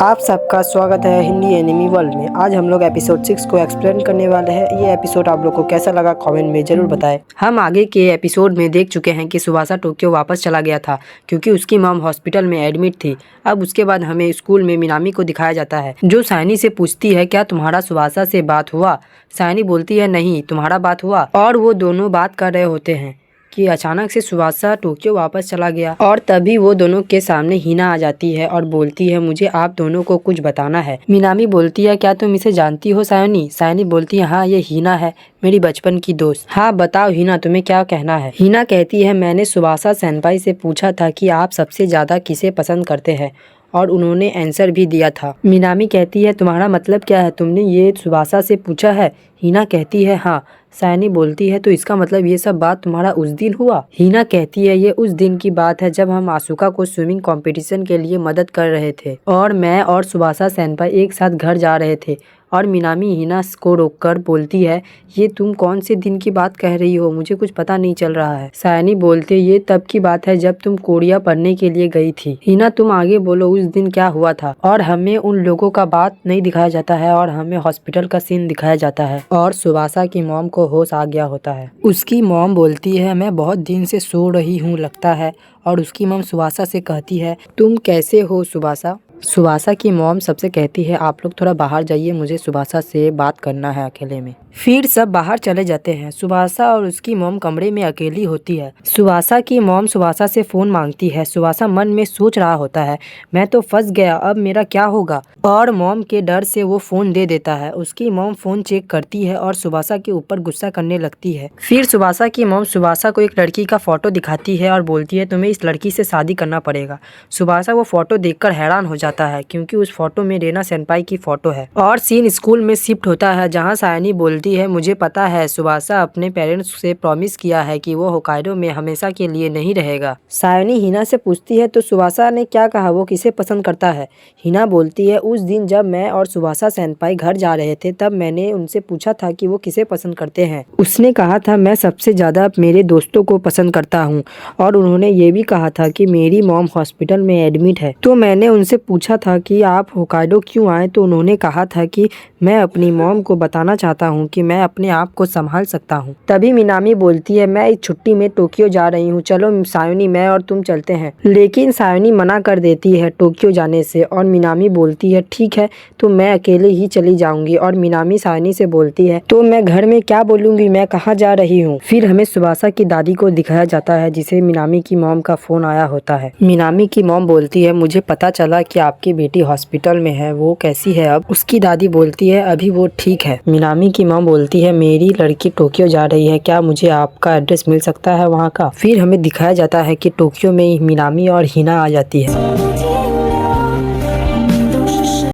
आप सबका स्वागत है हिंदी एनिमी वर्ल्ड में। आज हम लोग एपिसोड 6 को एक्सप्लेन करने वाले हैं। ये एपिसोड आप लोग को कैसा लगा कमेंट में ज़रूर बताएं। हम आगे के एपिसोड में देख चुके हैं कि सुबासा टोक्यो वापस चला गया था क्योंकि उसकी मॉम हॉस्पिटल में एडमिट थी। अब उसके बाद हमें स्कूल में मिनामी को दिखाया जाता है जो सायनी से पूछती है क्या तुम्हारा सुबासा से बात हुआ। सायनी बोलती है नहीं, तुम्हारा बात हुआ। और वो दोनों बात कर रहे होते हैं कि अचानक से सुबासा टोक्यो वापस चला गया और तभी वो दोनों के सामने हिना आ जाती है और बोलती है मुझे आप दोनों को कुछ बताना है। मिनामी बोलती है क्या तुम इसे जानती हो सायनी। सायनी बोलती है हाँ, ये हिना है, मेरी बचपन की दोस्त। हाँ बताओ हिना, तुम्हें क्या कहना है। हिना कहती है मैंने सुबासा सेनपाई से पूछा था कि आप सबसे ज्यादा किसे पसंद करते हैं और उन्होंने आंसर भी दिया था। मिनामी कहती है तुम्हारा मतलब क्या है, तुमने ये सुबासा से पूछा है। हिना कहती है हाँ। सायनी बोलती है तो इसका मतलब ये सब बात तुम्हारा उस दिन हुआ। हिना कहती है ये उस दिन की बात है जब हम आसुका को स्विमिंग कंपटीशन के लिए मदद कर रहे थे और मैं और सुबासा सेनपाई एक साथ घर जा रहे थे। और मिनामी हिना को रोककर बोलती है ये तुम कौन से दिन की बात कह रही हो, मुझे कुछ पता नहीं चल रहा है। सायनी बोलते ये तब की बात है जब तुम कोरिया पढ़ने के लिए गई थी। हिना तुम आगे बोलो उस दिन क्या हुआ था। और हमें उन लोगों का बात नहीं दिखाया जाता है और हमें हॉस्पिटल का सीन दिखाया जाता है और सुबासा की मॉम को होश आ गया होता है। उसकी मॉम बोलती है मैं बहुत दिन से सो रही हूँ लगता है। और उसकी मॉम सुबासा से कहती है तुम कैसे हो सुबासा। सुबासा की मॉम सबसे कहती है आप लोग थोड़ा बाहर जाइए, मुझे सुबासा से बात करना है अकेले में। फिर सब बाहर चले जाते हैं। सुबासा और उसकी मॉम कमरे में अकेली होती है। सुबासा की मॉम सुबासा से फ़ोन मांगती है। सुबासा मन में सोच रहा होता है मैं तो फंस गया, अब मेरा क्या होगा। और मॉम के डर से वो फ़ोन दे देता है। उसकी मॉम फ़ोन चेक करती है और सुबासा के ऊपर गुस्सा करने लगती है। फिर सुबासा की मॉम सुबासा को एक लड़की का फ़ोटो दिखाती है और बोलती है तुम्हें इस लड़की से शादी करना पड़ेगा। सुबासा वो फ़ोटो देखकर हैरान हो जाता है क्योंकि उस फोटो में रेना सेनपाई की फ़ोटो है। और सीन स्कूल में शिफ्ट होता है जहाँ सायनी बोलती है मुझे पता है सुबासा अपने पेरेंट्स से प्रॉमिस किया है कि वो होकाइडो में हमेशा के लिए नहीं रहेगा। सायनी हिना से पूछती है तो सुबासा ने क्या कहा, वो किसे पसंद करता है। हिना बोलती है उस दिन जब मैं और सुबासा सेनपाई घर जा रहे थे तब मैंने उनसे पूछा था कि वो किसे पसंद करते हैं। उसने कहा था मैं सबसे ज़्यादा मेरे दोस्तों को पसंद करता हूँ और उन्होंने ये भी कहा था कि मेरी मॉम हॉस्पिटल में एडमिट है। तो मैंने उनसे पूछा था कि आप होकाइडो क्यों आए, तो उन्होंने कहा था कि मैं अपनी मॉम को बताना चाहता हूँ कि मैं अपने आप को संभाल सकता हूँ। तभी मिनामी बोलती है मैं इस छुट्टी में टोक्यो जा रही हूँ, चलो सायोनी मैं और तुम चलते हैं। लेकिन सायोनी मना कर देती है टोक्यो जाने से और मिनामी बोलती है ठीक है तो मैं अकेले ही चली जाऊंगी। और मिनामी सायोनी से बोलती है तो मैं घर में क्या बोलूँगी, मैं कहाँ जा रही हूँ। फिर हमें सुबासा की दादी को दिखाया जाता है जिसे मिनामी की मॉम का फ़ोन आया होता है। मिनामी की मॉम बोलती है मुझे पता चला कि आपकी बेटी हॉस्पिटल में है, वो कैसी है अब। उसकी दादी बोलती है अभी वो ठीक है। मिनामी की माँ बोलती है मेरी लड़की टोक्यो जा रही है, क्या मुझे आपका एड्रेस मिल सकता है वहाँ का। फिर हमें दिखाया जाता है कि टोक्यो में मिनामी और हिना आ जाती है।